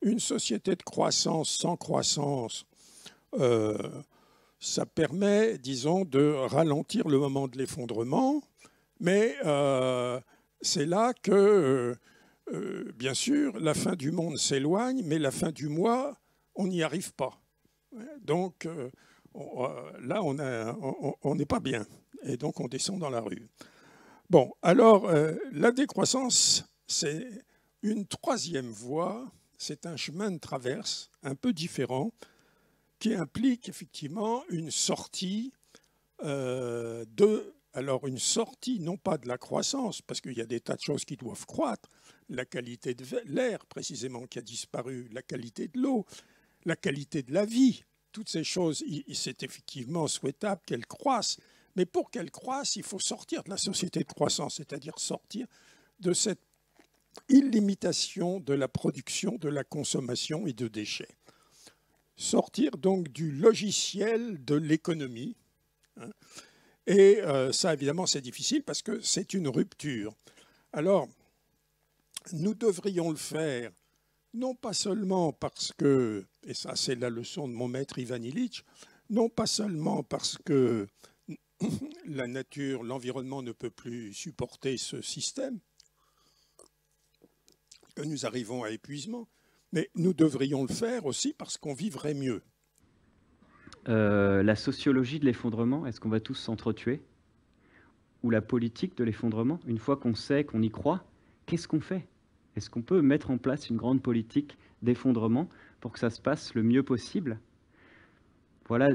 une société de croissance sans croissance, ça permet, disons, de ralentir le moment de l'effondrement, mais c'est là que, bien sûr, la fin du monde s'éloigne, mais la fin du mois, on n'y arrive pas. Donc là, on n'est pas bien, et donc on descend dans la rue. Bon, alors la décroissance, c'est une troisième voie, c'est un chemin de traverse un peu différent qui implique effectivement une sortie alors une sortie non pas de la croissance, parce qu'il y a des tas de choses qui doivent croître, la qualité de l'air précisément qui a disparu, la qualité de l'eau, la qualité de la vie, toutes ces choses, c'est effectivement souhaitable qu'elles croissent, mais pour qu'elles croissent, il faut sortir de la société de croissance, c'est-à-dire sortir de cette illimitation de la production, de la consommation et de déchets. Sortir donc du logiciel de l'économie. Hein. Et ça, évidemment, c'est difficile parce que c'est une rupture. Alors, nous devrions le faire, non pas seulement parce que, et ça c'est la leçon de mon maître Ivan Illich, non pas seulement parce que la nature, l'environnement ne peut plus supporter ce système, que nous arrivons à épuisement, mais nous devrions le faire aussi parce qu'on vivrait mieux. La sociologie de l'effondrement, est-ce qu'on va tous s'entretuer? Ou la politique de l'effondrement, une fois qu'on sait, qu'on y croit, qu'est-ce qu'on fait? Est-ce qu'on peut mettre en place une grande politique d'effondrement pour que ça se passe le mieux possible? Voilà,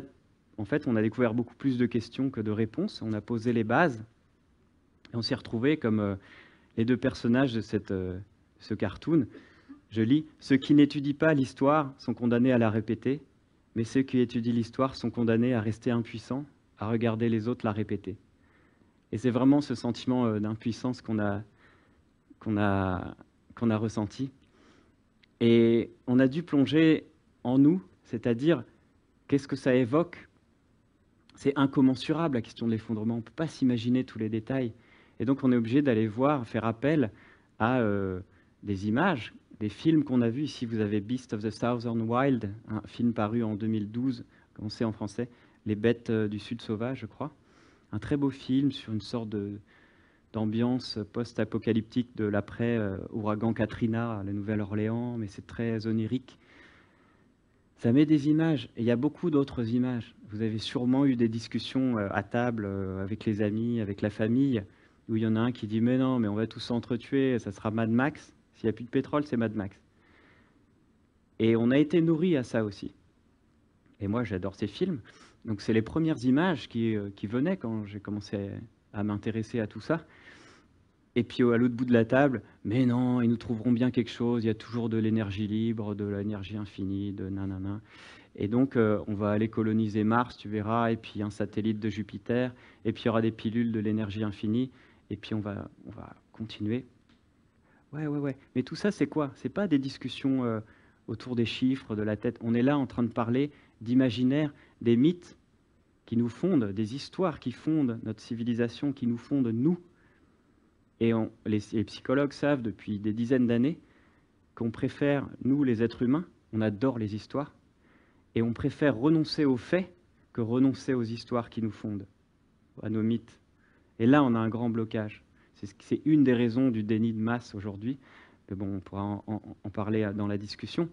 en fait, on a découvert beaucoup plus de questions que de réponses. On a posé les bases et on s'est retrouvé comme les deux personnages de ce cartoon. Je lis « Ceux qui n'étudient pas l'histoire sont condamnés à la répéter, mais ceux qui étudient l'histoire sont condamnés à rester impuissants, à regarder les autres la répéter. » Et c'est vraiment ce sentiment d'impuissance qu'on a ressenti. Et on a dû plonger en nous, c'est-à-dire qu'est-ce que ça évoque? C'est incommensurable la question de l'effondrement, on ne peut pas s'imaginer tous les détails. Et donc on est obligé d'aller voir, faire appel à des images, des films qu'on a vus. Ici vous avez Beast of the Southern Wild, un film paru en 2012, comme on sait en français, Les bêtes du Sud sauvage, je crois. Un très beau film sur une sorte d'ambiance post-apocalyptique de l'après-ouragan Katrina à la Nouvelle-Orléans, mais c'est très onirique. Ça met des images, et il y a beaucoup d'autres images. Vous avez sûrement eu des discussions à table avec les amis, avec la famille, où il y en a un qui dit « Mais non, mais on va tous s'entretuer, ça sera Mad Max. S'il n'y a plus de pétrole, c'est Mad Max. » Et on a été nourris à ça aussi. Et moi, j'adore ces films. Donc c'est les premières images qui venaient quand j'ai commencé à m'intéresser à tout ça. Et puis à l'autre bout de la table, mais non, ils nous trouveront bien quelque chose, il y a toujours de l'énergie libre, de l'énergie infinie, de nanana. Et donc on va aller coloniser Mars, tu verras, et puis un satellite de Jupiter, et puis il y aura des pilules de l'énergie infinie, et puis on va continuer. Ouais. Mais tout ça, c'est quoi? C'est pas des discussions autour des chiffres, de la tête. On est là en train de parler d'imaginaire, des mythes qui nous fondent, des histoires qui fondent notre civilisation, qui nous fondent nous. Et les psychologues savent depuis des dizaines d'années qu'on préfère, nous les êtres humains, on adore les histoires, et on préfère renoncer aux faits que renoncer aux histoires qui nous fondent, à nos mythes. Et là, on a un grand blocage. C'est une des raisons du déni de masse aujourd'hui, mais bon, on pourra en parler dans la discussion.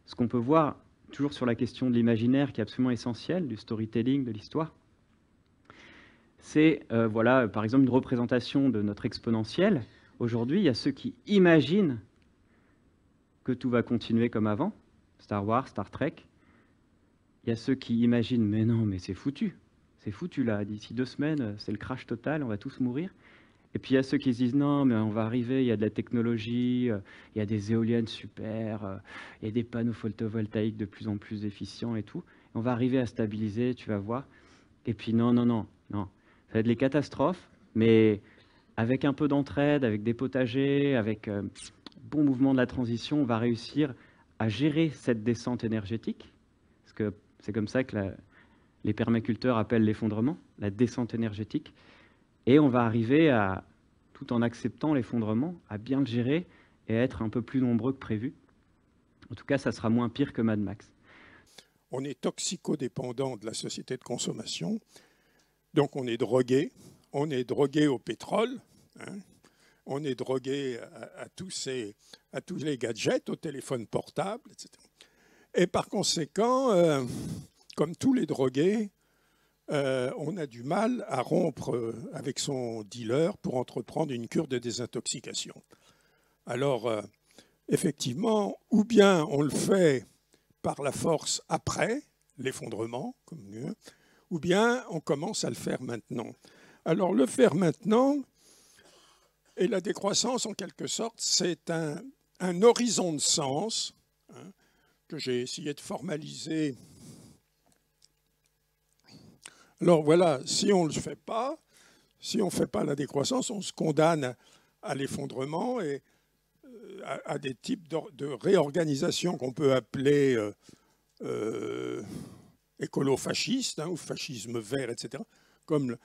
Ce qu'on peut voir, toujours sur la question de l'imaginaire, qui est absolument essentielle, du storytelling, de l'histoire, c'est, voilà, par exemple, une représentation de notre exponentielle. Aujourd'hui, il y a ceux qui imaginent que tout va continuer comme avant, Star Wars, Star Trek. Il y a ceux qui imaginent, mais non, mais c'est foutu là, d'ici 2 semaines, c'est le crash total, on va tous mourir. Et puis il y a ceux qui se disent, non, mais on va arriver, il y a de la technologie, il y a des éoliennes super, il y a des panneaux photovoltaïques de plus en plus efficients et tout. On va arriver à stabiliser, tu vas voir. Et puis non. Ça va être les catastrophes, mais avec un peu d'entraide, avec des potagers, avec bon mouvement de la transition, on va réussir à gérer cette descente énergétique, parce que c'est comme ça que les permaculteurs appellent l'effondrement, la descente énergétique, et on va arriver à, tout en acceptant l'effondrement, à bien le gérer et à être un peu plus nombreux que prévu. En tout cas, ça sera moins pire que Mad Max. On est toxicodépendant de la société de consommation, donc on est drogué au pétrole, hein, on est drogué à tous les gadgets, au téléphone portable, etc. Et par conséquent, comme tous les drogués, on a du mal à rompre avec son dealer pour entreprendre une cure de désintoxication. Alors, effectivement, ou bien on le fait par la force après l'effondrement, ou bien on commence à le faire maintenant. Alors, le faire maintenant et la décroissance, en quelque sorte, c'est un horizon de sens, hein, que j'ai essayé de formaliser. Alors voilà, si on ne le fait pas, si on ne fait pas la décroissance, on se condamne à l'effondrement et à des types de réorganisation qu'on peut appeler écolo-fasciste, hein, ou fascisme vert, etc., comme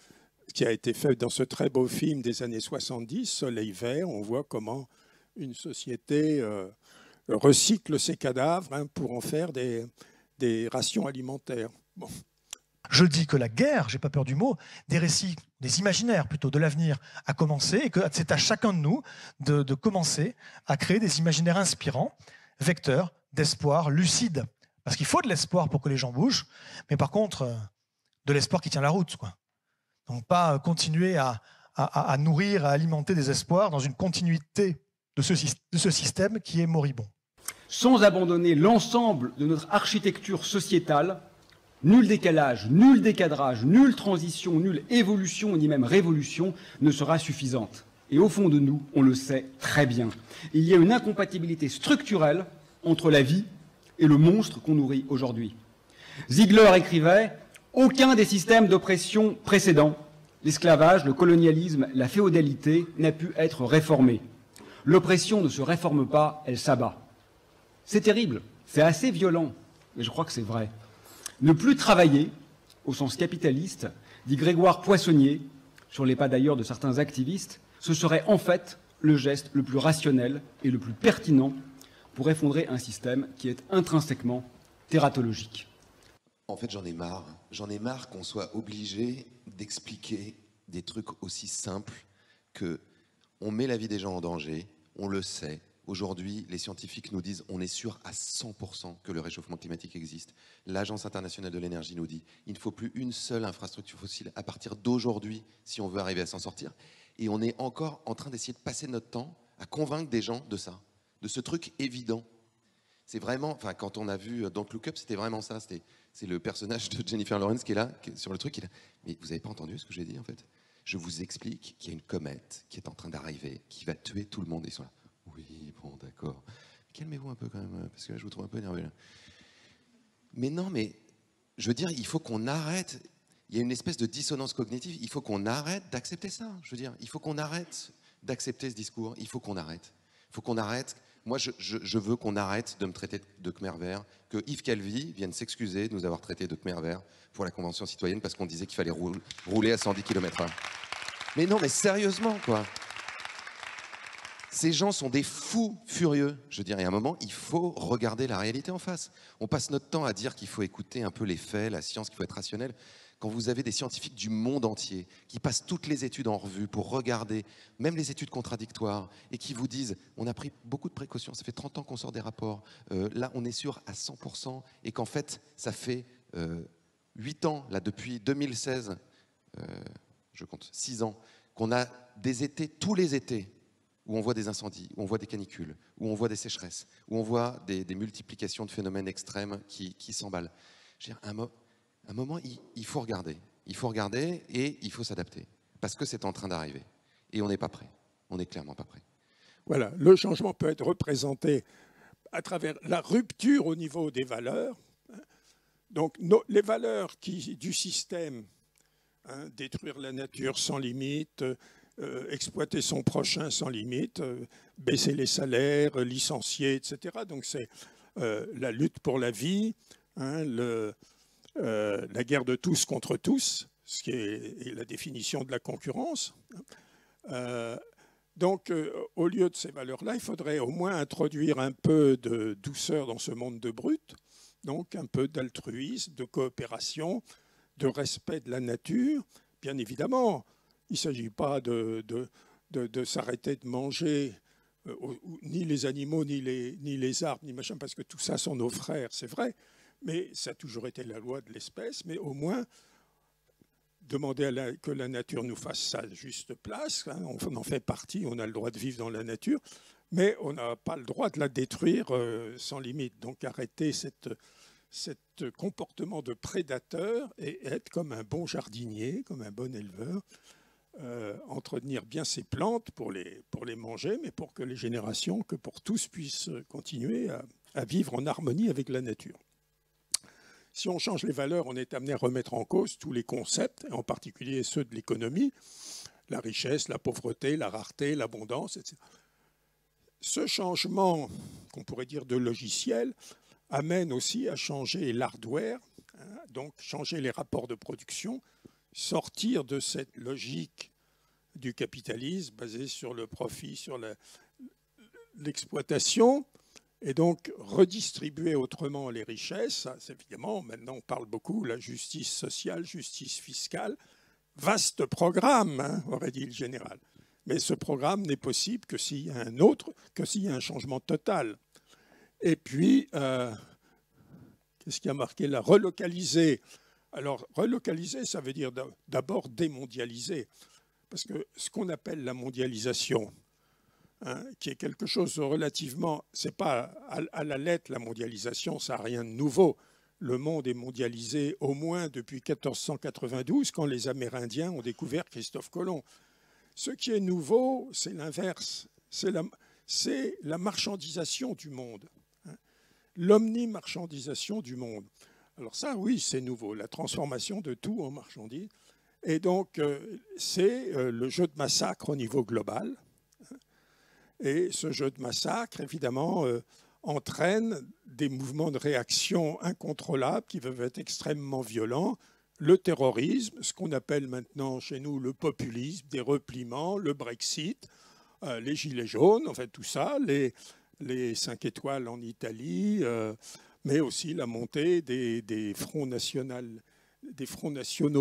ce qui a été fait dans ce très beau film des années 70, Soleil vert. On voit comment une société recycle ses cadavres, hein, pour en faire des rations alimentaires. Bon. Je dis que la guerre, j'ai pas peur du mot, des récits, des imaginaires plutôt de l'avenir a commencé, et que c'est à chacun de nous de commencer à créer des imaginaires inspirants, vecteurs d'espoir lucide. Parce qu'il faut de l'espoir pour que les gens bougent, mais par contre, de l'espoir qui tient la route, quoi. Donc pas continuer à nourrir, à alimenter des espoirs dans une continuité de ce système qui est moribond. Sans abandonner l'ensemble de notre architecture sociétale, nul décalage, nul décadrage, nulle transition, nulle évolution, ni même révolution ne sera suffisante. Et au fond de nous, on le sait très bien. Il y a une incompatibilité structurelle entre la vie et le monstre qu'on nourrit aujourd'hui. Ziegler écrivait « Aucun des systèmes d'oppression précédents, l'esclavage, le colonialisme, la féodalité, n'a pu être réformé. L'oppression ne se réforme pas, elle s'abat. » C'est terrible, c'est assez violent, mais je crois que c'est vrai. Ne plus travailler, au sens capitaliste, dit Grégoire Poissonnier, sur les pas d'ailleurs de certains activistes, ce serait en fait le geste le plus rationnel et le plus pertinent pour effondrer un système qui est intrinsèquement tératologique. En fait, j'en ai marre. J'en ai marre qu'on soit obligé d'expliquer des trucs aussi simples que on met la vie des gens en danger, on le sait. Aujourd'hui, les scientifiques nous disent on est sûr à 100% que le réchauffement climatique existe. L'Agence internationale de l'énergie nous dit il ne faut plus une seule infrastructure fossile à partir d'aujourd'hui si on veut arriver à s'en sortir. Et on est encore en train d'essayer de passer notre temps à convaincre des gens de ça, de ce truc évident. C'est vraiment, enfin, quand on a vu Don't Look Up, c'était vraiment ça. C'est le personnage de Jennifer Lawrence qui est là, sur le truc. Mais vous n'avez pas entendu ce que j'ai dit en fait? Je vous explique qu'il y a une comète qui est en train d'arriver, qui va tuer tout le monde. Ils sont là. Oui, bon, d'accord. Calmez-vous un peu quand même, parce que là, je vous trouve un peu énervé. Là. Mais non, mais je veux dire, il faut qu'on arrête. Il y a une espèce de dissonance cognitive. Il faut qu'on arrête d'accepter ça. Je veux dire, il faut qu'on arrête d'accepter ce discours. Il faut qu'on arrête. Il faut qu'on arrête. Moi, je veux qu'on arrête de me traiter de Khmer vert, que Yves Calvi vienne s'excuser de nous avoir traité de Khmer vert pour la Convention citoyenne parce qu'on disait qu'il fallait rouler à 110 km/h. Mais non, mais sérieusement, quoi. Ces gens sont des fous furieux. Je veux dire, il y a un moment, il faut regarder la réalité en face. On passe notre temps à dire qu'il faut écouter un peu les faits, la science, qu'il faut être rationnel. Quand vous avez des scientifiques du monde entier qui passent toutes les études en revue pour regarder, même les études contradictoires, et qui vous disent « on a pris beaucoup de précautions, ça fait 30 ans qu'on sort des rapports, là on est sûr à 100%, et qu'en fait ça fait 8 ans, là depuis 2016, je compte 6 ans, qu'on a des étés, tous les étés, où on voit des incendies, où on voit des canicules, où on voit des sécheresses, où on voit des multiplications de phénomènes extrêmes qui s'emballent. Je veux dire, à un moment, il faut regarder. Il faut regarder et il faut s'adapter. Parce que c'est en train d'arriver. Et on n'est pas prêt. On n'est clairement pas prêt. Voilà, le changement peut être représenté à travers la rupture au niveau des valeurs. Donc, les valeurs du système, hein, détruire la nature sans limite, exploiter son prochain sans limite, baisser les salaires, licencier, etc. Donc, c'est la lutte pour la vie, hein, la guerre de tous contre tous, ce qui est la définition de la concurrence. Donc, au lieu de ces valeurs-là, il faudrait au moins introduire un peu de douceur dans ce monde de brut, donc un peu d'altruisme, de coopération, de respect de la nature. Bien évidemment, il ne s'agit pas de s'arrêter de manger ni les animaux, ni les arbres, ni machin, parce que tout ça sont nos frères, c'est vrai, mais ça a toujours été la loi de l'espèce, mais au moins demander que la nature nous fasse sa juste place, hein, on en fait partie, on a le droit de vivre dans la nature, mais on n'a pas le droit de la détruire sans limite. Donc arrêter cet comportement de prédateur et être comme un bon jardinier, comme un bon éleveur, entretenir bien ces plantes pour les manger, mais pour que les générations, que pour tous puissent continuer à vivre en harmonie avec la nature. Si on change les valeurs, on est amené à remettre en cause tous les concepts, en particulier ceux de l'économie, la richesse, la pauvreté, la rareté, l'abondance, etc. Ce changement, qu'on pourrait dire de logiciel, amène aussi à changer l'hardware, hein, donc changer les rapports de production, sortir de cette logique du capitalisme basée sur le profit, sur l'exploitation, et donc redistribuer autrement les richesses. Évidemment, maintenant on parle beaucoup de la justice sociale, justice fiscale. Vaste programme, hein, aurait dit le général. Mais ce programme n'est possible que s'il y a un autre, que s'il y a un changement total. Et puis, qu'est-ce qui a marqué là? Relocaliser. Alors, relocaliser, ça veut dire d'abord démondialiser. Parce que ce qu'on appelle la mondialisation, hein, qui est quelque chose de relativement... C'est pas à la lettre, la mondialisation, ça n'a rien de nouveau. Le monde est mondialisé au moins depuis 1492, quand les Amérindiens ont découvert Christophe Colomb. Ce qui est nouveau, c'est l'inverse. C'est la marchandisation du monde. Hein, l'omnimarchandisation du monde. Alors ça, oui, c'est nouveau, la transformation de tout en marchandise. Et donc, c'est le jeu de massacre au niveau global. Et ce jeu de massacre, évidemment, entraîne des mouvements de réaction incontrôlables qui peuvent être extrêmement violents. Le terrorisme, ce qu'on appelle maintenant chez nous le populisme, des repliements, le Brexit, les gilets jaunes, enfin tout ça, les 5 étoiles en Italie, mais aussi la montée des fronts nationaux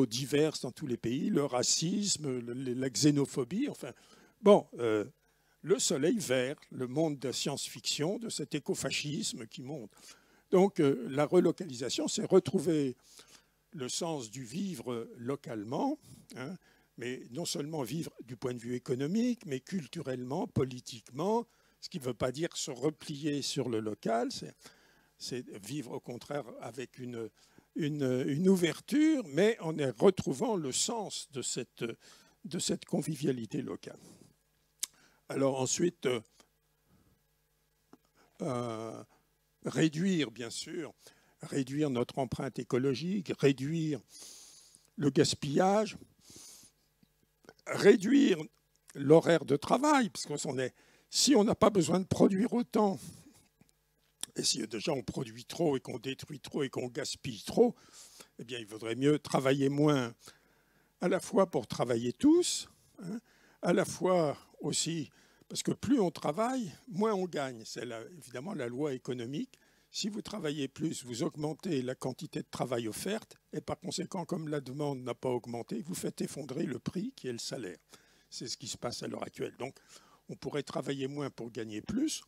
divers dans tous les pays, le racisme, la xénophobie, enfin, bon, le soleil vert, le monde de la science-fiction, de cet écofascisme qui monte. Donc la relocalisation, c'est retrouver le sens du vivre localement, hein, mais non seulement vivre du point de vue économique, mais culturellement, politiquement, ce qui ne veut pas dire se replier sur le local, c'est vivre au contraire avec une ouverture, mais en retrouvant le sens de cette convivialité locale. Alors ensuite, réduire, bien sûr, réduire notre empreinte écologique, réduire le gaspillage, réduire l'horaire de travail, parce que si on n'a pas besoin de produire autant, et si déjà on produit trop et qu'on détruit trop et qu'on gaspille trop, eh bien il vaudrait mieux travailler moins, à la fois pour travailler tous, hein, à la fois aussi, parce que plus on travaille, moins on gagne. C'est évidemment la loi économique. Si vous travaillez plus, vous augmentez la quantité de travail offerte, et par conséquent, comme la demande n'a pas augmenté, vous faites effondrer le prix qui est le salaire. C'est ce qui se passe à l'heure actuelle. Donc, on pourrait travailler moins pour gagner plus,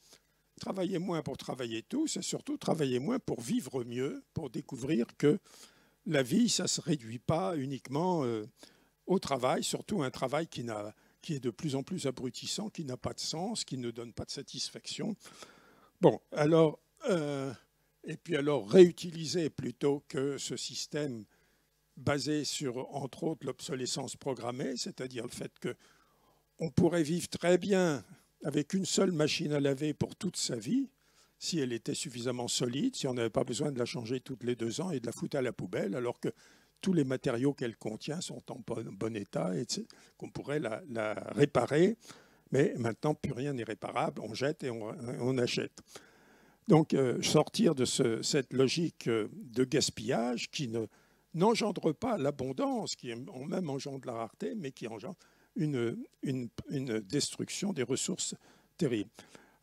travailler moins pour travailler tous, et surtout travailler moins pour vivre mieux, pour découvrir que la vie, ça ne se réduit pas uniquement au travail, surtout un travail qui est de plus en plus abrutissant, qui n'a pas de sens, qui ne donne pas de satisfaction. Bon, alors, et puis alors réutiliser plutôt que ce système basé sur, entre autres, l'obsolescence programmée, c'est-à-dire le fait qu'on pourrait vivre très bien avec une seule machine à laver pour toute sa vie, si elle était suffisamment solide, si on n'avait pas besoin de la changer toutes les 2 ans et de la foutre à la poubelle, alors que tous les matériaux qu'elle contient sont en bon état et qu'on pourrait la réparer. Mais maintenant, plus rien n'est réparable. On jette et on achète. Donc, sortir de cette logique de gaspillage qui n'engendre pas l'abondance, qui même engendre la rareté, mais qui engendre une destruction des ressources terribles.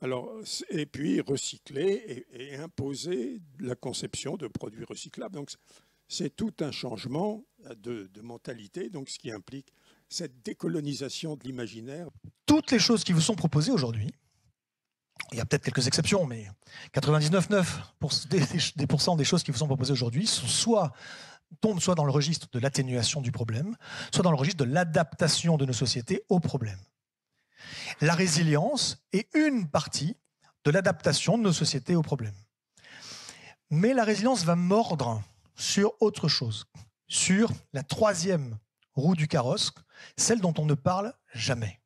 Alors, et puis recycler et imposer la conception de produits recyclables. Donc, c'est tout un changement de mentalité, donc ce qui implique cette décolonisation de l'imaginaire. Toutes les choses qui vous sont proposées aujourd'hui, il y a peut-être quelques exceptions, mais 99,9% des choses qui vous sont proposées aujourd'hui tombent soit dans le registre de l'atténuation du problème, soit dans le registre de l'adaptation de nos sociétés au problème. La résilience est une partie de l'adaptation de nos sociétés au problème. Mais la résilience va mordre sur autre chose, sur la troisième roue du carrosse, celle dont on ne parle jamais.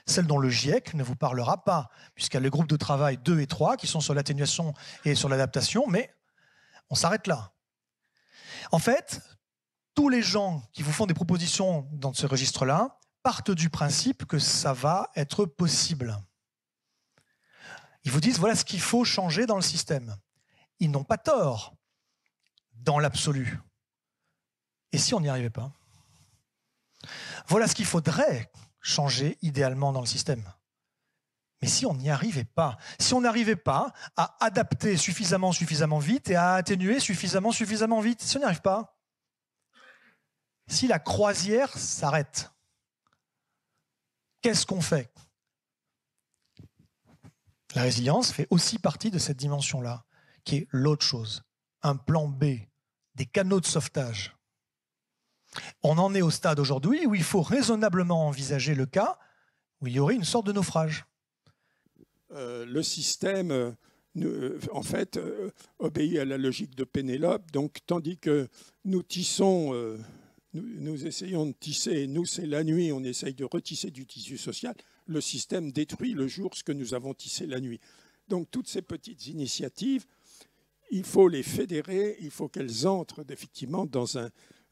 Celle dont le GIEC ne vous parlera pas, puisqu'il y a les groupes de travail 2 et 3 qui sont sur l'atténuation et sur l'adaptation, mais on s'arrête là. En fait, tous les gens qui vous font des propositions dans ce registre-là partent du principe que ça va être possible. Ils vous disent, voilà ce qu'il faut changer dans le système. Ils n'ont pas tort dans l'absolu. Et si on n'y arrivait pas? Voilà ce qu'il faudrait changer idéalement dans le système. Mais si on n'y arrivait pas, si on n'arrivait pas à adapter suffisamment vite et à atténuer suffisamment vite, si on n'y arrive pas, si la croisière s'arrête, qu'est-ce qu'on fait? La résilience fait aussi partie de cette dimension-là, qui est l'autre chose, un plan B, des canaux de sauvetage. On en est au stade aujourd'hui où il faut raisonnablement envisager le cas où il y aurait une sorte de naufrage. Le système, en fait, obéit à la logique de Pénélope. Donc, tandis que nous tissons, nous essayons de tisser, nous c'est la nuit, on essaye de retisser du tissu social, le système détruit le jour ce que nous avons tissé la nuit. Donc, toutes ces petites initiatives, il faut les fédérer, il faut qu'elles entrent effectivement dans un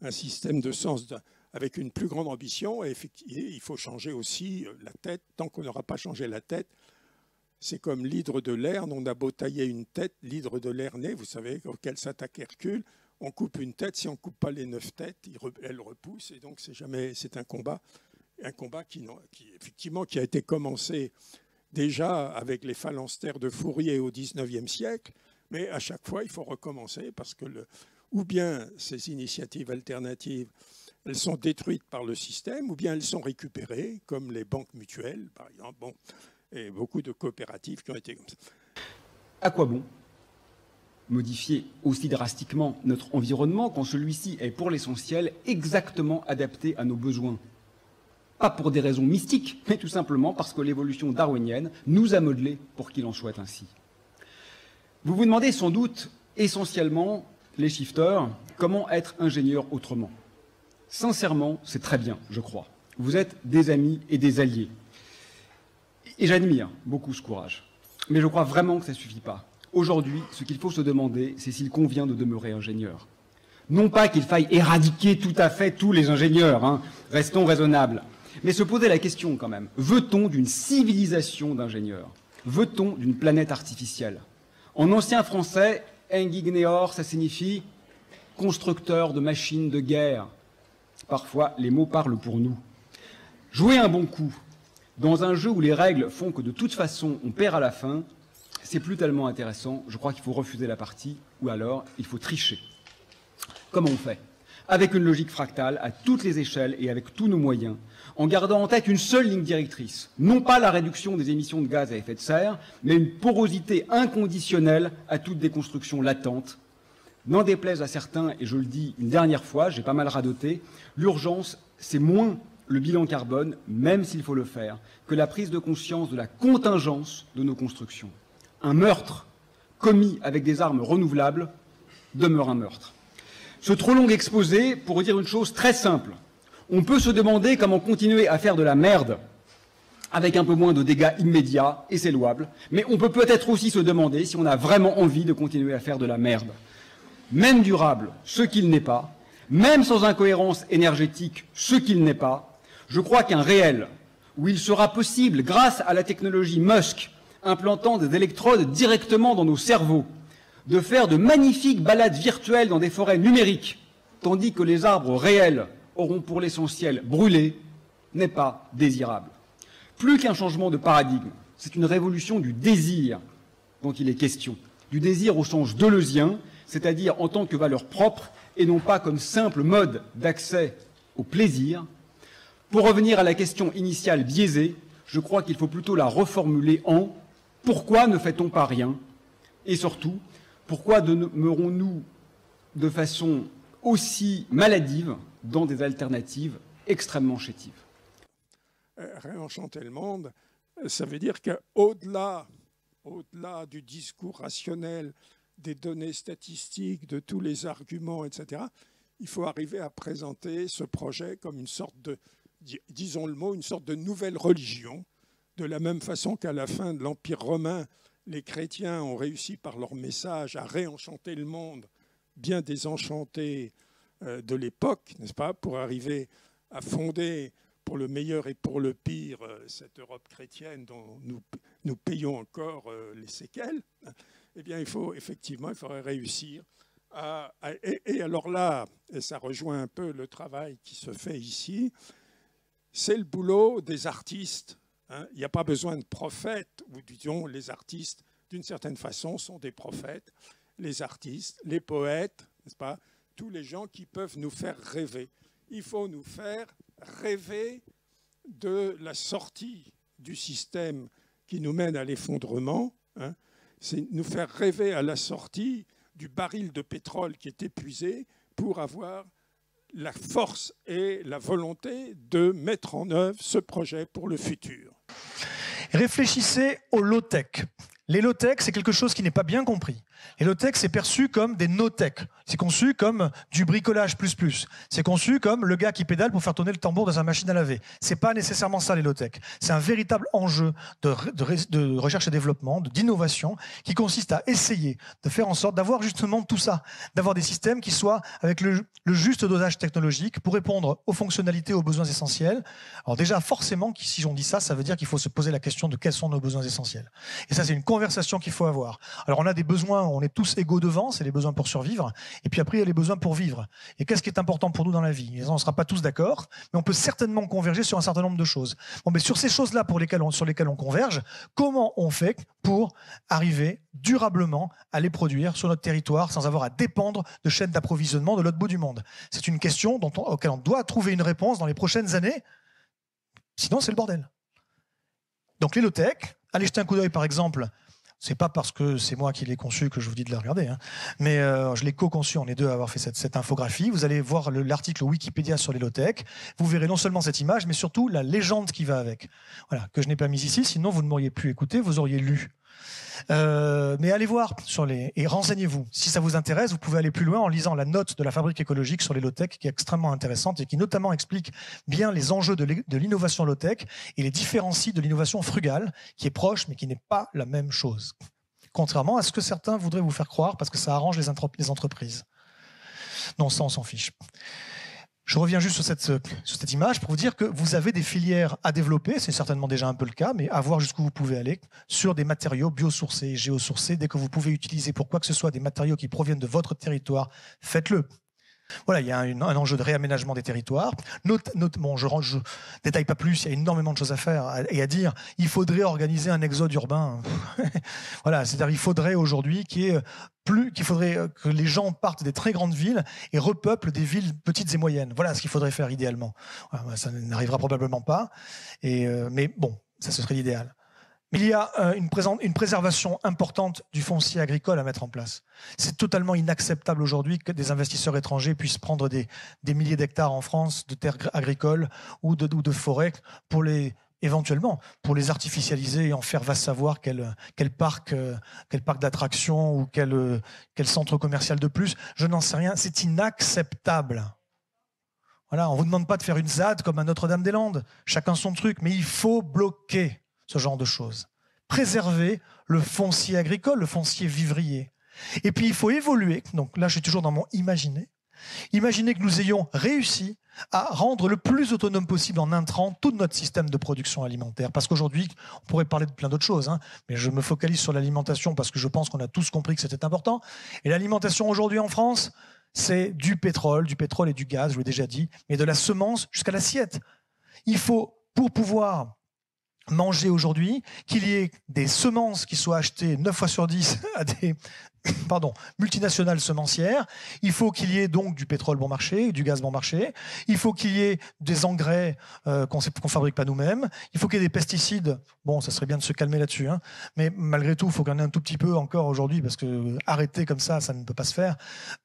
système de sens avec une plus grande ambition. Et il faut changer aussi la tête. Tant qu'on n'aura pas changé la tête, c'est comme l'hydre de Lerne. On a beau tailler une tête, l'hydre de Lerne, vous savez, auquel s'attaque Hercule. On coupe une tête, si on ne coupe pas les 9 têtes, elle repousse. Et donc c'est un combat qui effectivement qui a été commencé déjà avec les phalanstères de Fourier au XIXe siècle. Mais à chaque fois, il faut recommencer parce que ou bien ces initiatives alternatives, elles sont détruites par le système, ou bien elles sont récupérées, comme les banques mutuelles, par exemple, et beaucoup de coopératives qui ont été comme ça. À quoi bon modifier aussi drastiquement notre environnement quand celui-ci est pour l'essentiel exactement adapté à nos besoins? Pas pour des raisons mystiques, mais tout simplement parce que l'évolution darwinienne nous a modelés pour qu'il en soit ainsi. Vous vous demandez sans doute essentiellement, les shifters, comment être ingénieur autrement. Sincèrement, c'est très bien, je crois. Vous êtes des amis et des alliés. Et j'admire beaucoup ce courage. Mais je crois vraiment que ça ne suffit pas. Aujourd'hui, ce qu'il faut se demander, c'est s'il convient de demeurer ingénieur. Non pas qu'il faille éradiquer tout à fait tous les ingénieurs, restons raisonnables, mais se poser la question quand même. Veut-on d'une civilisation d'ingénieurs? Veut-on d'une planète artificielle? En ancien français, Ingigneor, ça signifie constructeur de machines de guerre. Parfois, les mots parlent pour nous. Jouer un bon coup dans un jeu où les règles font que de toute façon on perd à la fin, c'est plus tellement intéressant. Je crois qu'il faut refuser la partie ou alors il faut tricher. Comment on fait? Avec une logique fractale, à toutes les échelles et avec tous nos moyens, en gardant en tête une seule ligne directrice, non pas la réduction des émissions de gaz à effet de serre, mais une porosité inconditionnelle à toute déconstruction latente. N'en déplaise à certains, et je le dis une dernière fois, j'ai pas mal radoté, l'urgence, c'est moins le bilan carbone, même s'il faut le faire, que la prise de conscience de la contingence de nos constructions. Un meurtre commis avec des armes renouvelables demeure un meurtre. Ce trop long exposé pour dire une chose très simple. On peut se demander comment continuer à faire de la merde avec un peu moins de dégâts immédiats, et c'est louable, mais on peut peut-être aussi se demander si on a vraiment envie de continuer à faire de la merde. Même durable, ce qu'il n'est pas, même sans incohérence énergétique, ce qu'il n'est pas, je crois qu'un réel, où il sera possible, grâce à la technologie Musk, implantant des électrodes directement dans nos cerveaux, de faire de magnifiques balades virtuelles dans des forêts numériques, tandis que les arbres réels auront pour l'essentiel brûlé, n'est pas désirable. Plus qu'un changement de paradigme, c'est une révolution du désir dont il est question. Du désir au sens deleuzien, c'est-à-dire en tant que valeur propre et non pas comme simple mode d'accès au plaisir. Pour revenir à la question initiale biaisée, je crois qu'il faut plutôt la reformuler en « Pourquoi ne fait-on pas rien ?» et surtout « Pourquoi demeurons-nous de façon aussi maladive dans des alternatives extrêmement chétives ?» Réenchanter le monde, ça veut dire qu'au-delà du discours rationnel, des données statistiques, de tous les arguments, etc., il faut arriver à présenter ce projet comme une sorte de, disons le mot, une sorte de nouvelle religion, de la même façon qu'à la fin de l'Empire romain, les chrétiens ont réussi par leur message à réenchanter le monde, bien désenchanté de l'époque, n'est-ce pas, pour arriver à fonder pour le meilleur et pour le pire cette Europe chrétienne dont nous payons encore les séquelles. Eh bien, il faudrait réussir et alors là, et ça rejoint un peu le travail qui se fait ici, c'est le boulot des artistes. Hein. Il n'y a pas besoin de prophètes, ou disons, les artistes, d'une certaine façon, sont des prophètes. Les artistes, les poètes, n'est-ce pas, tous les gens qui peuvent nous faire rêver. Il faut nous faire rêver de la sortie du système qui nous mène à l'effondrement. Hein. C'est nous faire rêver à la sortie du baril de pétrole qui est épuisé pour avoir la force et la volonté de mettre en œuvre ce projet pour le futur. Réfléchissez aux low-tech. Les low-tech, c'est quelque chose qui n'est pas bien compris. Les low-tech, c'est perçu comme des no-tech. C'est conçu comme du bricolage plus. C'est conçu comme le gars qui pédale pour faire tourner le tambour de sa machine à laver. C'est pas nécessairement ça, les low-tech. C'est un véritable enjeu de recherche et développement, d'innovation, qui consiste à essayer de faire en sorte d'avoir justement tout ça, d'avoir des systèmes qui soient avec le juste dosage technologique pour répondre aux fonctionnalités, aux besoins essentiels. Alors déjà, forcément, si on dit ça, ça veut dire qu'il faut se poser la question de quels sont nos besoins essentiels. Et ça, c'est une conversation qu'il faut avoir. Alors on a des besoins, on est tous égaux devant, c'est les besoins pour survivre. Et puis après, il y a les besoins pour vivre. Et qu'est-ce qui est important pour nous dans la vie? On ne sera pas tous d'accord, mais on peut certainement converger sur un certain nombre de choses. Bon, mais sur ces choses-là sur lesquelles on converge, comment on fait pour arriver durablement à les produire sur notre territoire sans avoir à dépendre de chaînes d'approvisionnement de l'autre bout du monde? C'est une question auquel on doit trouver une réponse dans les prochaines années. Sinon, c'est le bordel. Donc les low-tech, allez jeter un coup d'œil par exemple. C'est pas parce que c'est moi qui l'ai conçu que je vous dis de la regarder, hein. Mais je l'ai co-conçu, on est deux à avoir fait cette infographie. Vous allez voir l'article Wikipédia sur les low-tech. Vous verrez non seulement cette image, mais surtout la légende qui va avec. Voilà, que je n'ai pas mise ici, sinon vous ne m'auriez pu écouter, vous auriez lu. Mais allez voir et renseignez-vous. Si ça vous intéresse, vous pouvez aller plus loin en lisant la note de la Fabrique écologique sur les low-tech qui est extrêmement intéressante et qui notamment explique bien les enjeux de l'innovation low-tech et les différencie de l'innovation frugale qui est proche mais qui n'est pas la même chose. Contrairement à ce que certains voudraient vous faire croire parce que ça arrange les entreprises. Non, ça on s'en fiche. Je reviens juste sur cette image pour vous dire que vous avez des filières à développer, c'est certainement déjà un peu le cas, mais à voir jusqu'où vous pouvez aller, sur des matériaux biosourcés, géosourcés. Dès que vous pouvez utiliser pour quoi que ce soit des matériaux qui proviennent de votre territoire, faites-le. Voilà, il y a un enjeu de réaménagement des territoires. Bon, je détaille pas plus, il y a énormément de choses à faire et à dire. Il faudrait organiser un exode urbain. Voilà, c'est-à-dire il faudrait aujourd'hui qu'il faudrait que les gens partent des très grandes villes et repeuplent des villes petites et moyennes. Voilà ce qu'il faudrait faire idéalement. Voilà, ça n'arrivera probablement pas, mais bon, ça ce serait l'idéal. Mais il y a une préservation importante du foncier agricole à mettre en place. C'est totalement inacceptable aujourd'hui que des investisseurs étrangers puissent prendre des milliers d'hectares en France de terres agricoles ou de forêts éventuellement pour les artificialiser et en faire va savoir quel parc d'attractions ou quel centre commercial de plus. Je n'en sais rien. C'est inacceptable. Voilà, on ne vous demande pas de faire une ZAD comme à Notre-Dame-des-Landes. Chacun son truc, mais il faut bloquer ce genre de choses. Préserver le foncier agricole, le foncier vivrier. Et puis il faut évoluer, donc là je suis toujours dans mon imaginer. Imaginez que nous ayons réussi à rendre le plus autonome possible en intrants tout notre système de production alimentaire. Parce qu'aujourd'hui, on pourrait parler de plein d'autres choses, hein, mais je me focalise sur l'alimentation parce que je pense qu'on a tous compris que c'était important. Et l'alimentation aujourd'hui en France, c'est du pétrole et du gaz, je l'ai déjà dit, mais de la semence jusqu'à l'assiette. Il faut, pour pouvoir manger aujourd'hui, qu'il y ait des semences qui soient achetées 9 fois sur 10 à des multinationales semencières. Il faut qu'il y ait donc du pétrole bon marché, du gaz bon marché. Il faut qu'il y ait des engrais qu'on ne fabrique pas nous-mêmes. Il faut qu'il y ait des pesticides. Bon, ça serait bien de se calmer là-dessus, hein. Mais malgré tout, il faut qu'il y en ait un tout petit peu encore aujourd'hui, parce que arrêter comme ça ne peut pas se faire.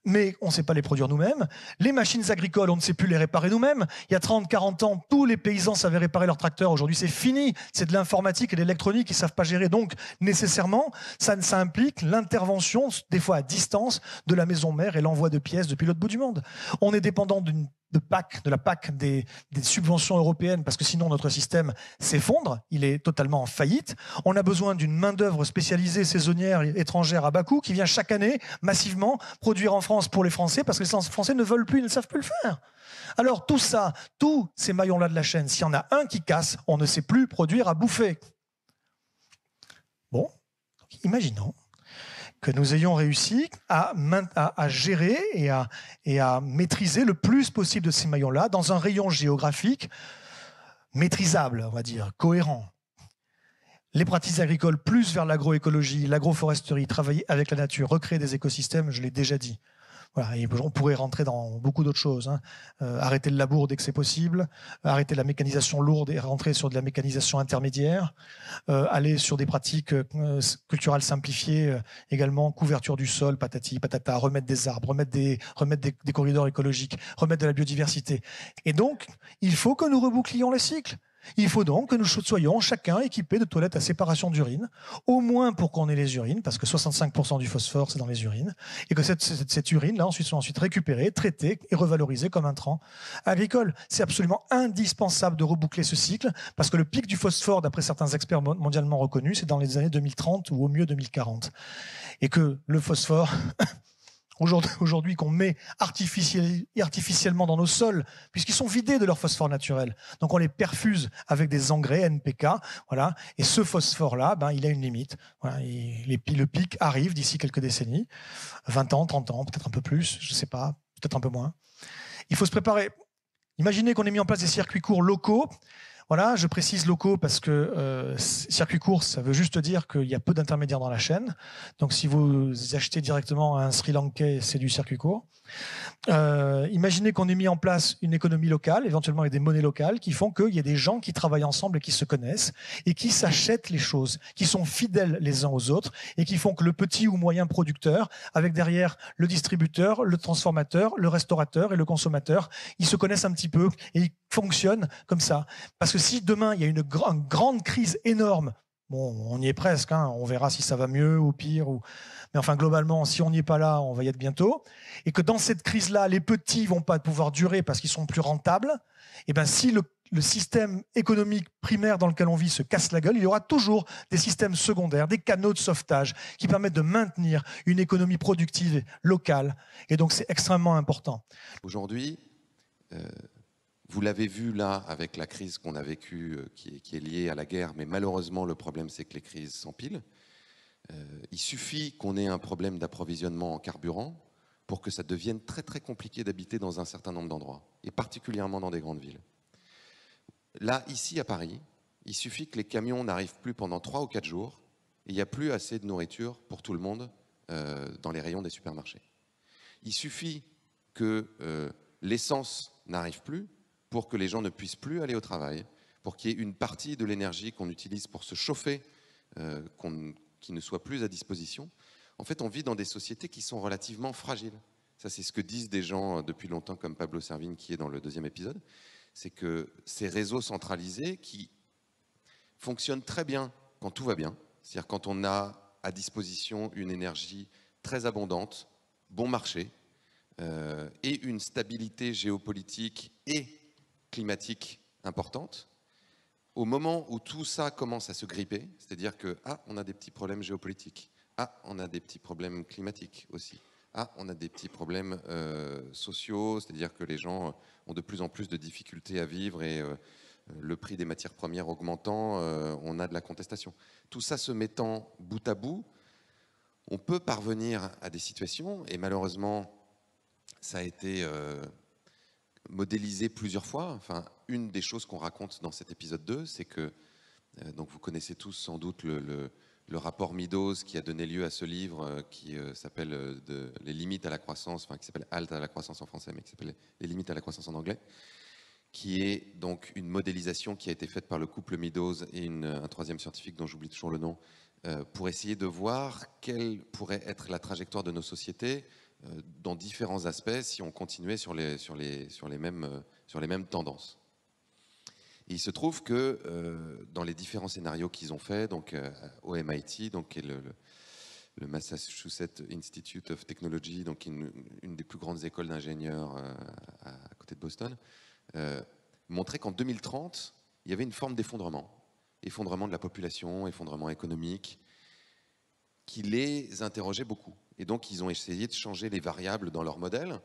Mais on ne sait pas les produire nous-mêmes. Les machines agricoles, on ne sait plus les réparer nous-mêmes. Il y a 30, 40 ans, tous les paysans savaient réparer leurs tracteurs. Aujourd'hui, c'est fini. C'est de l'informatique et de l'électronique qu'ils ne savent pas gérer. Donc, nécessairement, ça implique l'intervention, des fois à distance, de la maison mère et l'envoi de pièces depuis l'autre bout du monde. On est dépendant de la PAC, des subventions européennes, parce que sinon notre système s'effondre, il est totalement en faillite. On a besoin d'une main-d'œuvre spécialisée, saisonnière, étrangère à bas coût, qui vient chaque année massivement produire en France pour les Français, parce que les Français ne veulent plus, ils ne savent plus le faire. Alors tout ça, tous ces maillons-là de la chaîne, s'il y en a un qui casse, on ne sait plus produire à bouffer. Bon, imaginons que nous ayons réussi à gérer et à maîtriser le plus possible de ces maillons-là dans un rayon géographique maîtrisable, on va dire, cohérent. Les pratiques agricoles plus vers l'agroécologie, l'agroforesterie, travailler avec la nature, recréer des écosystèmes, je l'ai déjà dit. Voilà, et on pourrait rentrer dans beaucoup d'autres choses, hein. Arrêter le labour dès que c'est possible, arrêter la mécanisation lourde et rentrer sur de la mécanisation intermédiaire, aller sur des pratiques culturales simplifiées, également couverture du sol, patati patata, remettre des arbres, remettre des corridors écologiques, remettre de la biodiversité. Et donc, il faut que nous rebouclions les cycles. Il faut donc que nous soyons chacun équipés de toilettes à séparation d'urine, au moins pour qu'on ait les urines, parce que 65% du phosphore, c'est dans les urines, et que cette urine-là soit ensuite récupérée, traitée et revalorisée comme intrant agricole. C'est absolument indispensable de reboucler ce cycle, parce que le pic du phosphore, d'après certains experts mondialement reconnus, c'est dans les années 2030 ou au mieux 2040. Et que le phosphore... Aujourd'hui qu'on met artificiellement dans nos sols, puisqu'ils sont vidés de leur phosphore naturel. Donc on les perfuse avec des engrais NPK, voilà. Et ce phosphore-là, il a une limite. Voilà. Le pic arrive d'ici quelques décennies, 20 ans, 30 ans, peut-être un peu plus, je ne sais pas, peut-être un peu moins. Il faut se préparer. Imaginez qu'on ait mis en place des circuits courts locaux. Voilà, je précise locaux parce que circuit court, ça veut juste dire qu'il y a peu d'intermédiaires dans la chaîne. Donc si vous achetez directement un Sri Lankais, c'est du circuit court. Imaginez qu'on ait mis en place une économie locale, éventuellement avec des monnaies locales, qui font qu'il y a des gens qui travaillent ensemble et qui se connaissent et qui s'achètent les choses, qui sont fidèles les uns aux autres et qui font que le petit ou moyen producteur, avec derrière le distributeur, le transformateur, le restaurateur et le consommateur, ils se connaissent un petit peu et ils fonctionnent comme ça. Parce que si demain il y a une grande crise énorme, bon, on y est presque, hein, on verra si ça va mieux ou pire, mais enfin globalement, si on n'y est pas là, on va y être bientôt, et que dans cette crise-là, les petits vont pas pouvoir durer parce qu'ils sont plus rentables, et ben si le système économique primaire dans lequel on vit se casse la gueule, il y aura toujours des systèmes secondaires, des canaux de sauvetage qui permettent de maintenir une économie productive locale, et donc c'est extrêmement important. Aujourd'hui, vous l'avez vu là avec la crise qu'on a vécue qui est liée à la guerre, mais malheureusement le problème c'est que les crises s'empilent. Il suffit qu'on ait un problème d'approvisionnement en carburant pour que ça devienne très très compliqué d'habiter dans un certain nombre d'endroits, et particulièrement dans des grandes villes. Là, ici à Paris, il suffit que les camions n'arrivent plus pendant 3 ou 4 jours, et il n'y a plus assez de nourriture pour tout le monde dans les rayons des supermarchés. Il suffit que l'essence n'arrive plus pour que les gens ne puissent plus aller au travail, pour qu'il y ait une partie de l'énergie qu'on utilise pour se chauffer qui ne soit plus à disposition. En fait, on vit dans des sociétés qui sont relativement fragiles. Ça, c'est ce que disent des gens depuis longtemps, comme Pablo Servigne, qui est dans le 2e épisode. C'est que ces réseaux centralisés qui fonctionnent très bien quand tout va bien, c'est-à-dire quand on a à disposition une énergie très abondante, bon marché, et une stabilité géopolitique et climatique importante. Au moment où tout ça commence à se gripper, c'est-à-dire que on a des petits problèmes géopolitiques, on a des petits problèmes climatiques aussi, on a des petits problèmes sociaux, c'est-à-dire que les gens ont de plus en plus de difficultés à vivre et le prix des matières premières augmentant, on a de la contestation. Tout ça se mettant bout à bout, on peut parvenir à des situations, et malheureusement, ça a été modélisé plusieurs fois. Enfin, une des choses qu'on raconte dans cet épisode 2, c'est que, donc vous connaissez tous sans doute le rapport Meadows qui a donné lieu à ce livre qui s'appelle Les limites à la croissance, enfin qui s'appelle Halt à la croissance en français, mais qui s'appelle Les limites à la croissance en anglais, qui est donc une modélisation qui a été faite par le couple Meadows et un troisième scientifique dont j'oublie toujours le nom, pour essayer de voir quelle pourrait être la trajectoire de nos sociétés dans différents aspects si on continuait sur les mêmes tendances. Et il se trouve que dans les différents scénarios qu'ils ont faits, donc au MIT, donc qui est le Massachusetts Institute of Technology, donc une des plus grandes écoles d'ingénieurs à côté de Boston, montrait qu'en 2030, il y avait une forme d'effondrement de la population, effondrement économique, qui les interrogeait beaucoup. Et donc, ils ont essayé de changer les variables dans leur modèle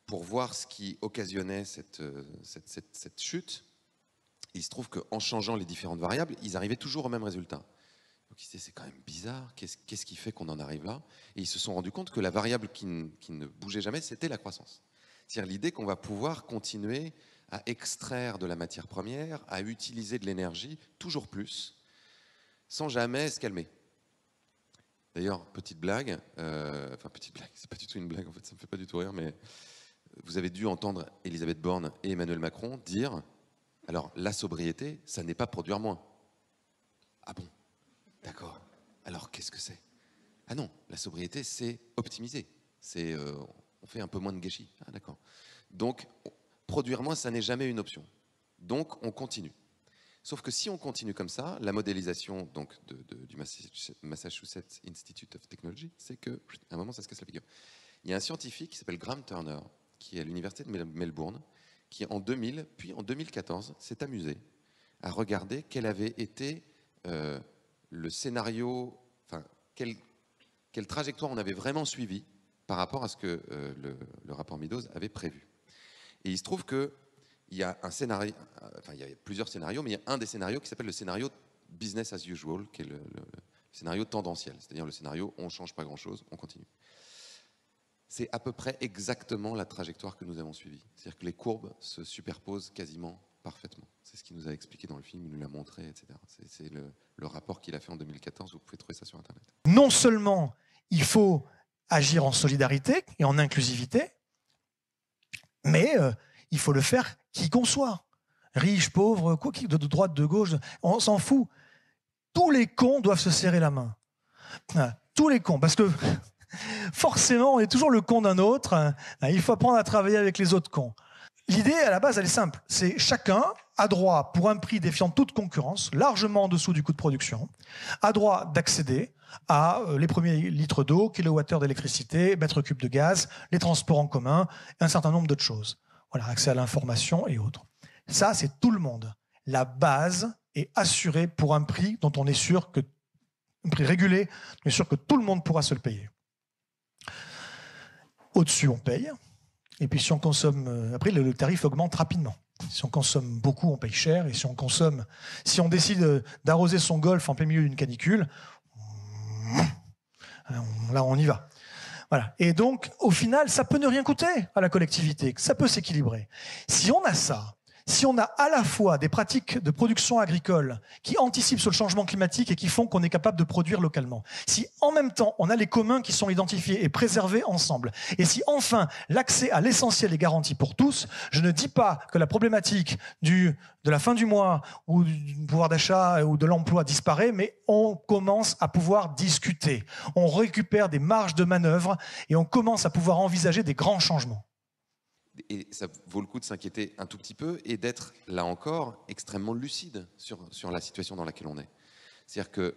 pour voir ce qui occasionnait cette chute. Et il se trouve qu'en changeant les différentes variables, ils arrivaient toujours au même résultat. Donc, ils se disaient, c'est quand même bizarre, qu'est-ce qui fait qu'on en arrive là? Et ils se sont rendus compte que la variable qui ne bougeait jamais, c'était la croissance. C'est-à-dire l'idée qu'on va pouvoir continuer à extraire de la matière première, à utiliser de l'énergie toujours plus, sans jamais se calmer. D'ailleurs, petite blague, c'est pas du tout une blague, en fait, ça me fait pas du tout rire, mais vous avez dû entendre Elisabeth Borne et Emmanuel Macron dire, alors la sobriété, ça n'est pas produire moins. Ah bon? D'accord. Alors qu'est-ce que c'est? Ah non, la sobriété, c'est optimiser. C'est on fait un peu moins de gâchis. Ah d'accord. Donc, produire moins, ça n'est jamais une option. Donc, on continue. Sauf que si on continue comme ça, la modélisation donc, du Massachusetts Institute of Technology, c'est qu'à un moment, ça se casse la figure. Il y a un scientifique qui s'appelle Graham Turner, qui est à l'université de Melbourne, qui en 2000, puis en 2014, s'est amusé à regarder quel avait été le scénario, enfin, quelle trajectoire on avait vraiment suivi par rapport à ce que le rapport Meadows avait prévu. Et il se trouve qu'il y a un scénario, enfin il y a plusieurs scénarios, mais il y a un des scénarios qui s'appelle le scénario business as usual, qui est le scénario tendanciel, c'est-à-dire le scénario on ne change pas grand-chose, on continue. C'est à peu près exactement la trajectoire que nous avons suivie. C'est-à-dire que les courbes se superposent quasiment parfaitement. C'est ce qu'il nous a expliqué dans le film, il nous l'a montré, etc. C'est le rapport qu'il a fait en 2014, vous pouvez trouver ça sur Internet. Non seulement il faut agir en solidarité et en inclusivité, mais il faut le faire qui qu'on soit. Riche, pauvre, quoi qu'il, de droite, de gauche, on s'en fout. Tous les cons doivent se serrer la main. Tous les cons, parce que forcément, on est toujours le con d'un autre. Il faut apprendre à travailler avec les autres cons. L'idée, à la base, elle est simple. C'est chacun a droit, pour un prix défiant toute concurrence, largement en dessous du coût de production, a droit d'accéder à les premiers litres d'eau, kilowattheure d'électricité, mètres cubes de gaz, les transports en commun, et un certain nombre d'autres choses. Voilà, accès à l'information et autres. Ça, c'est tout le monde. La base est assurée pour un prix dont on est sûr que, un prix régulé, on est sûr que tout le monde pourra se le payer. Au-dessus, on paye. Et puis si on consomme, après le tarif augmente rapidement. Si on consomme beaucoup, on paye cher. Et si on décide d'arroser son golf en plein milieu d'une canicule, là on y va. Voilà. Et donc, au final, ça peut ne rien coûter à la collectivité, ça peut s'équilibrer. Si on a ça, si on a à la fois des pratiques de production agricole qui anticipent sur le changement climatique et qui font qu'on est capable de produire localement, si en même temps on a les communs qui sont identifiés et préservés ensemble, et si enfin l'accès à l'essentiel est garanti pour tous, je ne dis pas que la problématique de la fin du mois ou du pouvoir d'achat ou de l'emploi disparaît, mais on commence à pouvoir discuter, on récupère des marges de manœuvre et on commence à pouvoir envisager des grands changements. Et ça vaut le coup de s'inquiéter un tout petit peu et d'être, là encore, extrêmement lucide sur la situation dans laquelle on est. C'est-à-dire qu'il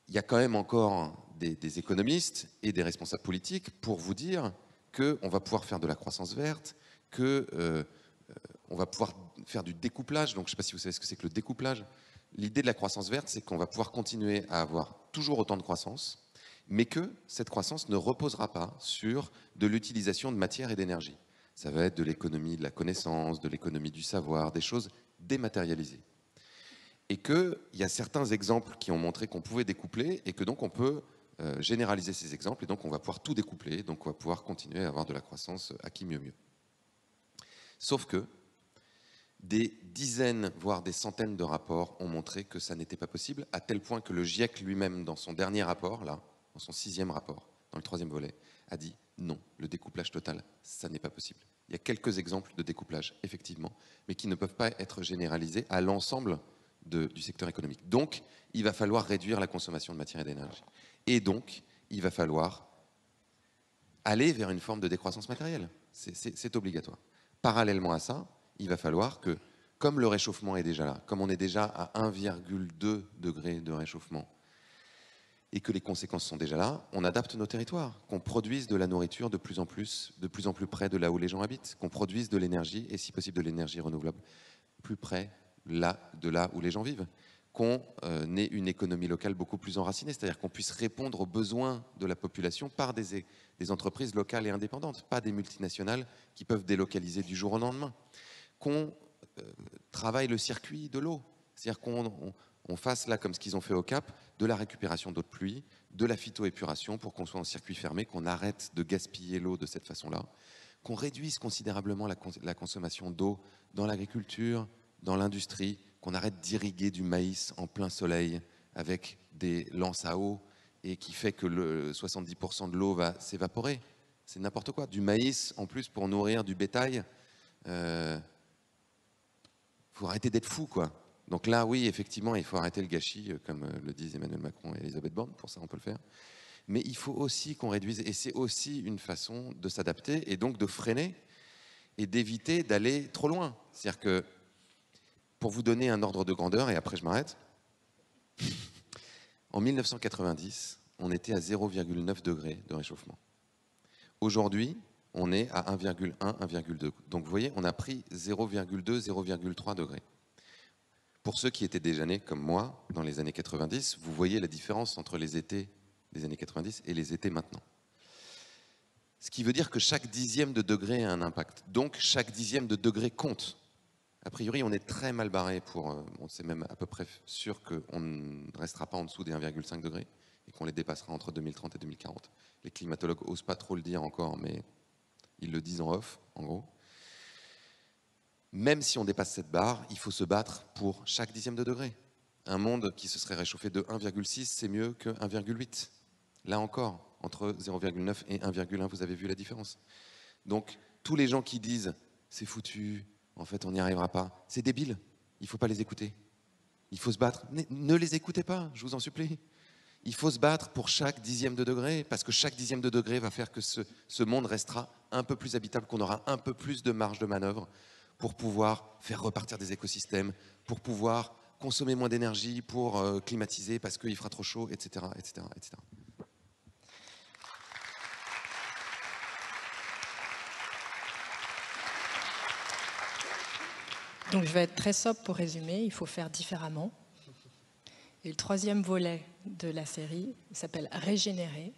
y a quand même encore des économistes et des responsables politiques pour vous dire qu'on va pouvoir faire de la croissance verte, qu'on va pouvoir faire du découplage. Donc je ne sais pas si vous savez ce que c'est que le découplage. L'idée de la croissance verte, c'est qu'on va pouvoir continuer à avoir toujours autant de croissance, mais que cette croissance ne reposera pas sur de l'utilisation de matière et d'énergie. Ça va être de l'économie de la connaissance, de l'économie du savoir, des choses dématérialisées. Et qu'il y a certains exemples qui ont montré qu'on pouvait découpler et que donc on peut généraliser ces exemples et donc on va pouvoir tout découpler, donc on va pouvoir continuer à avoir de la croissance à qui mieux mieux. Sauf que des dizaines, voire des centaines de rapports ont montré que ça n'était pas possible, à tel point que le GIEC lui-même, dans son dernier rapport, là, dans son 6e rapport, dans le 3e volet, a dit non, le découplage total, ça n'est pas possible. Il y a quelques exemples de découplage, effectivement, mais qui ne peuvent pas être généralisés à l'ensemble du secteur économique. Donc, il va falloir réduire la consommation de matière et d'énergie. Et donc, il va falloir aller vers une forme de décroissance matérielle. C'est obligatoire. Parallèlement à ça, il va falloir que, comme le réchauffement est déjà là, comme on est déjà à 1,2 degré de réchauffement, et que les conséquences sont déjà là, on adapte nos territoires, qu'on produise de la nourriture de plus en plus près de là où les gens habitent, qu'on produise de l'énergie, et si possible de l'énergie renouvelable, plus près de là où les gens vivent, qu'on ait une économie locale beaucoup plus enracinée, c'est-à-dire qu'on puisse répondre aux besoins de la population par des entreprises locales et indépendantes, pas des multinationales qui peuvent délocaliser du jour au lendemain, qu'on travaille le circuit de l'eau, c'est-à-dire qu'on fasse là, comme ce qu'ils ont fait au Cap, de la récupération d'eau de pluie, de la phytoépuration pour qu'on soit en circuit fermé, qu'on arrête de gaspiller l'eau de cette façon-là, qu'on réduise considérablement la consommation d'eau dans l'agriculture, dans l'industrie, qu'on arrête d'irriguer du maïs en plein soleil avec des lances à eau et qui fait que 70% de l'eau va s'évaporer. C'est n'importe quoi. Du maïs, en plus, pour nourrir du bétail, faut arrêter d'être fou, quoi. Donc là, oui, effectivement, il faut arrêter le gâchis, comme le disent Emmanuel Macron et Elisabeth Borne, pour ça on peut le faire. Mais il faut aussi qu'on réduise, et c'est aussi une façon de s'adapter, et donc de freiner, et d'éviter d'aller trop loin. C'est-à-dire que, pour vous donner un ordre de grandeur, et après je m'arrête, en 1990, on était à 0,9 degrés de réchauffement. Aujourd'hui, on est à 1,1, 1,2. Donc vous voyez, on a pris 0,2, 0,3 degrés. Pour ceux qui étaient déjà nés comme moi dans les années 90, vous voyez la différence entre les étés des années 90 et les étés maintenant. Ce qui veut dire que chaque dixième de degré a un impact. Donc chaque dixième de degré compte. A priori, on est très mal barré pour... on sait même à peu près sûr qu'on ne restera pas en dessous des 1,5 degrés et qu'on les dépassera entre 2030 et 2040. Les climatologues n'osent pas trop le dire encore, mais ils le disent en off, en gros. Même si on dépasse cette barre, il faut se battre pour chaque dixième de degré. Un monde qui se serait réchauffé de 1,6, c'est mieux que 1,8. Là encore, entre 0,9 et 1,1, vous avez vu la différence. Donc, tous les gens qui disent « c'est foutu, en fait on n'y arrivera pas », c'est débile, il ne faut pas les écouter. Il faut se battre. Ne les écoutez pas, je vous en supplie. Il faut se battre pour chaque dixième de degré, parce que chaque dixième de degré va faire que ce monde restera un peu plus habitable, qu'on aura un peu plus de marge de manœuvre pour pouvoir faire repartir des écosystèmes, pour pouvoir consommer moins d'énergie, pour climatiser parce qu'il fera trop chaud, etc., etc., etc. Donc je vais être très sobre pour résumer, il faut faire différemment. Et le troisième volet de la série s'appelle « Régénérer ».